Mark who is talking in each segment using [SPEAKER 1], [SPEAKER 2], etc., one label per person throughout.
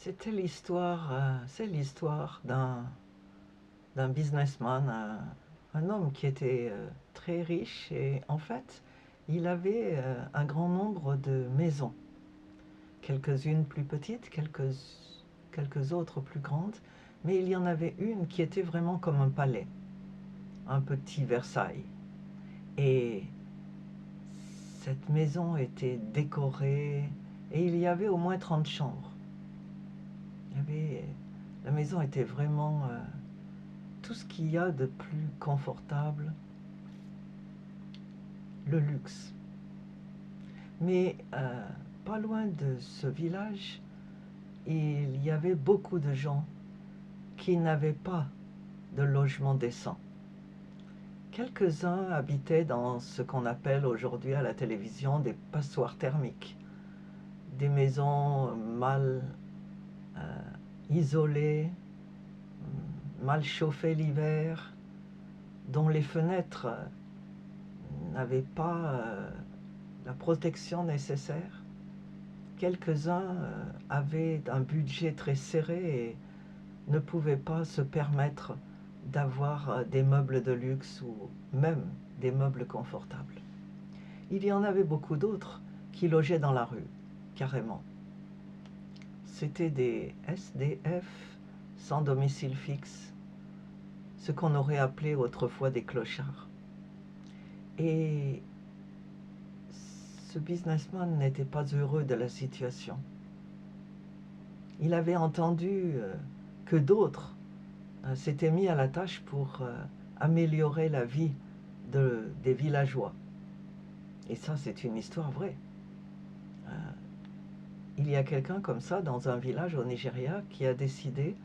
[SPEAKER 1] C'est l'histoire d'un businessman, un homme qui était très riche et en fait, il avait un grand nombre de maisons, quelques-unes plus petites, quelques autres plus grandes, mais il y en avait une qui était vraiment comme un palais, un petit Versailles. Et cette maison était décorée et il y avait au moins 30 chambres. La maison était vraiment tout ce qu'il y a de plus confortable, le luxe. Mais pas loin de ce village, il y avait beaucoup de gens qui n'avaient pas de logement décent. Quelques-uns habitaient dans ce qu'on appelle aujourd'hui à la télévision des passoires thermiques, des maisons mal isolées, mal chauffées l'hiver, dont les fenêtres n'avaient pas la protection nécessaire. Quelques-uns avaient un budget très serré et ne pouvaient pas se permettre d'avoir des meubles de luxe ou même des meubles confortables. Il y en avait beaucoup d'autres qui logeaient dans la rue, carrément. C'étaient des SDF sans domicile fixe, ce qu'on aurait appelé autrefois des clochards. Et ce businessman n'était pas heureux de la situation. Il avait entendu que d'autres s'étaient mis à la tâche pour améliorer la vie des villageois. Et ça, c'est une histoire vraie. Il y a quelqu'un comme ça dans un village au Nigeria qui a décidé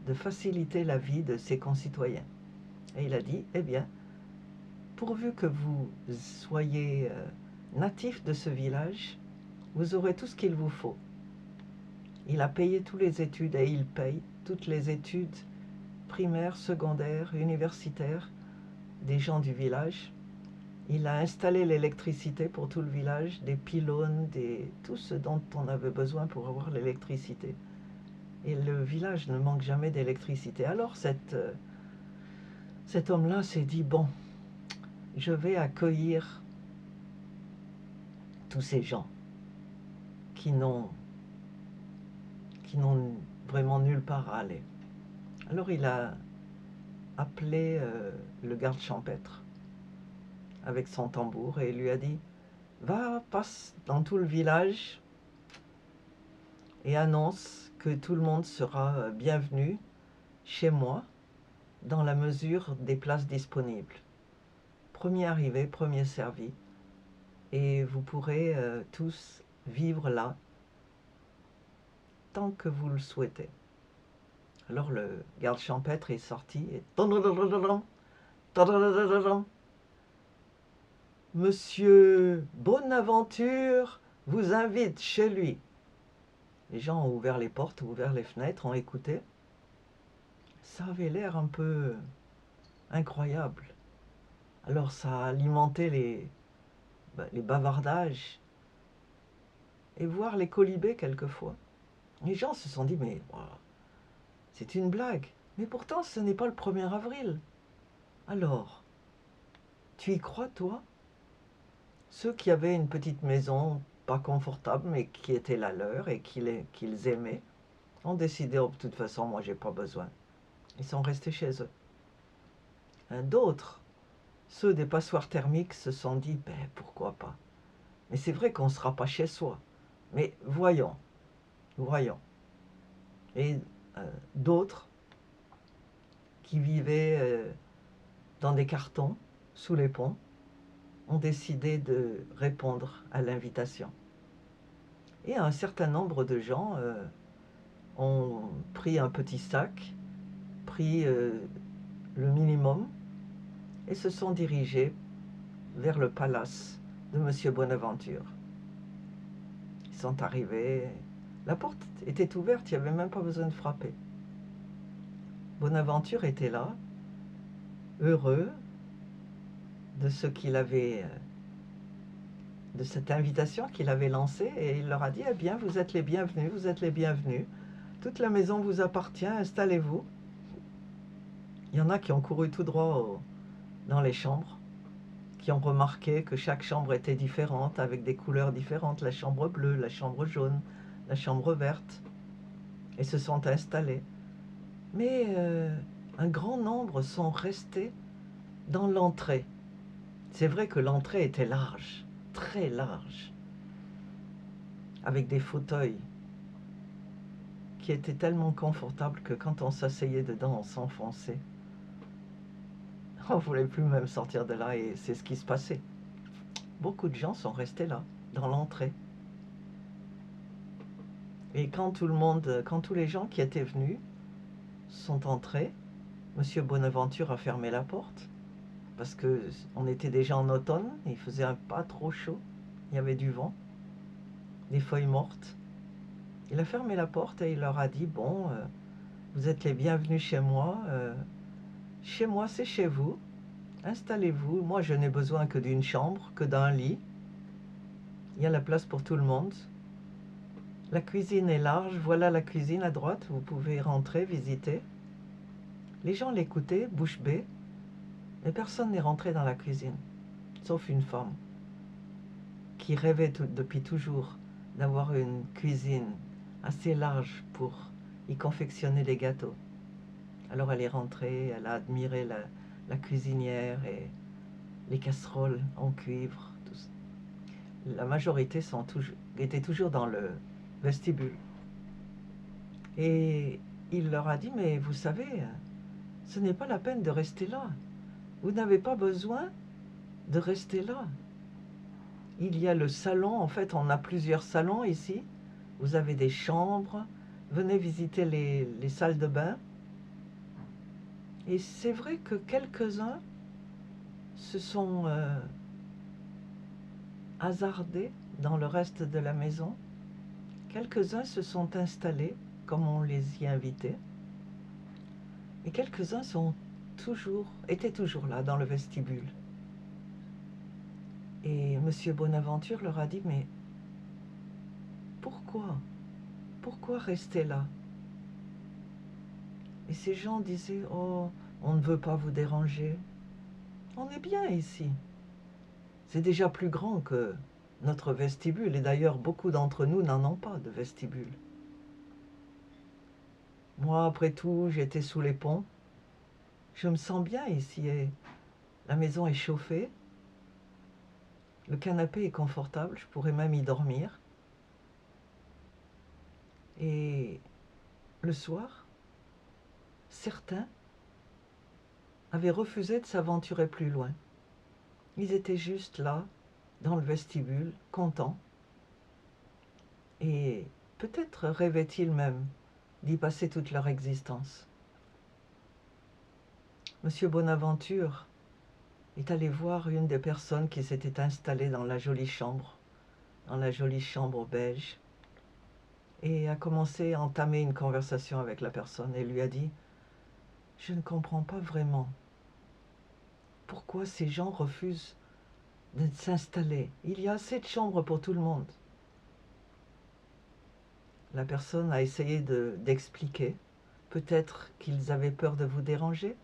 [SPEAKER 1] de faciliter la vie de ses concitoyens. Et il a dit, eh bien, pourvu que vous soyez natif de ce village, vous aurez tout ce qu'il vous faut. Il a payé toutes les études et il paye toutes les études primaires, secondaires, universitaires des gens du village. Il a installé l'électricité pour tout le village, des pylônes, tout ce dont on avait besoin pour avoir l'électricité. Et le village ne manque jamais d'électricité. Alors cet homme-là s'est dit, bon, je vais accueillir tous ces gens qui n'ont vraiment nulle part à aller. Alors il a appelé le garde champêtre avec son tambour et il lui a dit, passe dans tout le village et annonce que tout le monde sera bienvenu chez moi dans la mesure des places disponibles. Premier arrivé, premier servi. Et vous pourrez tous vivre là tant que vous le souhaitez. Alors le garde champêtre est sorti et Monsieur Bonaventure vous invite chez lui. Les gens ont ouvert les portes, ouvert les fenêtres, ont écouté. Ça avait l'air un peu incroyable. Alors ça a alimenté les bavardages et voir les colibés quelquefois. Les gens se sont dit, mais wow, c'est une blague. Mais pourtant, ce n'est pas le 1er avril. Alors, tu y crois, toi? Ceux qui avaient une petite maison, pas confortable, mais qui était la leur et qu'ils aimaient, ont décidé, oh, de toute façon, moi, j'ai pas besoin. Ils sont restés chez eux. D'autres, ceux des passoires thermiques, se sont dit, ben, pourquoi pas? Mais c'est vrai qu'on ne sera pas chez soi. Mais voyons. Et d'autres qui vivaient dans des cartons sous les ponts ont décidé de répondre à l'invitation. Et un certain nombre de gens ont pris un petit sac, pris le minimum et se sont dirigés vers le palace de M. Bonaventure. Ils sont arrivés, la porte était ouverte, il n'y avait même pas besoin de frapper. Bonaventure était là, heureux de de cette invitation qu'il avait lancée, et il leur a dit, eh bien, vous êtes les bienvenus, toute la maison vous appartient, installez-vous. Il y en a qui ont couru tout droit dans les chambres, qui ont remarqué que chaque chambre était différente, avec des couleurs différentes, la chambre bleue, la chambre jaune, la chambre verte, et se sont installés. Mais un grand nombre sont restés dans l'entrée. C'est vrai que l'entrée était large, très large, avec des fauteuils qui étaient tellement confortables que quand on s'asseyait dedans, on s'enfonçait. On ne voulait plus même sortir de là, et c'est ce qui se passait. Beaucoup de gens sont restés là, dans l'entrée. Et quand tous les gens qui étaient venus sont entrés, Monsieur Bonaventure a fermé la porte, parce qu'on était déjà en automne, il faisait pas trop chaud, il y avait du vent, des feuilles mortes. Il a fermé la porte et il leur a dit, bon, vous êtes les bienvenus chez moi c'est chez vous, installez-vous, moi je n'ai besoin que d'une chambre, que d'un lit, il y a la place pour tout le monde. La cuisine est large, voilà la cuisine à droite, vous pouvez rentrer, visiter. Les gens l'écoutaient, bouche bée, mais personne n'est rentré dans la cuisine, sauf une femme qui rêvait depuis toujours d'avoir une cuisine assez large pour y confectionner des gâteaux. Alors elle est rentrée, elle a admiré la cuisinière et les casseroles en cuivre. Tout ça. La majorité était toujours dans le vestibule. Et il leur a dit, mais vous savez, ce n'est pas la peine de rester là. Vous n'avez pas besoin de rester là. Il y a le salon, en fait, on a plusieurs salons ici. Vous avez des chambres, venez visiter les salles de bain. Et c'est vrai que quelques-uns se sont hasardés dans le reste de la maison. Quelques-uns se sont installés, comme on les y invitait. Et quelques-uns étaient toujours là, dans le vestibule. Et Monsieur Bonaventure leur a dit, mais pourquoi rester là? Et ces gens disaient, oh, on ne veut pas vous déranger. On est bien ici. C'est déjà plus grand que notre vestibule, et d'ailleurs beaucoup d'entre nous n'en ont pas de vestibule. Moi, après tout, j'étais sous les ponts. Je me sens bien ici, et la maison est chauffée. Le canapé est confortable, je pourrais même y dormir. Et le soir, certains avaient refusé de s'aventurer plus loin. Ils étaient juste là, dans le vestibule, contents. Et peut-être rêvaient-ils même d'y passer toute leur existence. Monsieur Bonaventure est allé voir une des personnes qui s'était installée dans la jolie chambre beige, et a commencé à entamer une conversation avec la personne et lui a dit, « Je ne comprends pas vraiment pourquoi ces gens refusent de s'installer. Il y a assez de chambres pour tout le monde. » La personne a essayé d'expliquer. Peut-être qu'ils avaient peur de vous déranger.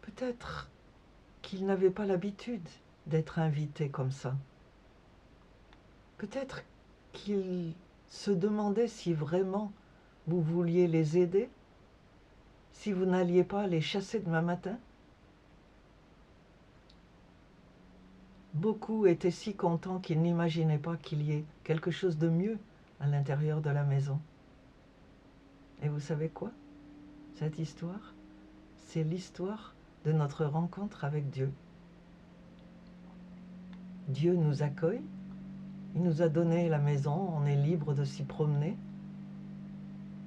[SPEAKER 1] Peut-être qu'ils n'avaient pas l'habitude d'être invités comme ça. Peut-être qu'ils se demandaient si vraiment vous vouliez les aider, si vous n'alliez pas les chasser demain matin. Beaucoup étaient si contents qu'ils n'imaginaient pas qu'il y ait quelque chose de mieux à l'intérieur de la maison. Et vous savez quoi? Cette histoire, c'est l'histoire de notre rencontre avec Dieu. Dieu nous accueille, il nous a donné la maison, on est libre de s'y promener.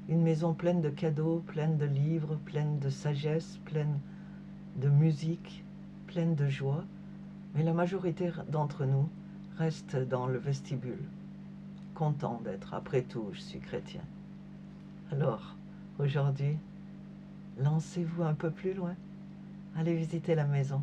[SPEAKER 1] Une maison pleine de cadeaux, pleine de livres, pleine de sagesse, pleine de musique, pleine de joie. Mais la majorité d'entre nous reste dans le vestibule, content d'être, après tout, je suis chrétien. Alors, aujourd'hui, lancez-vous un peu plus loin. Allez visiter la maison.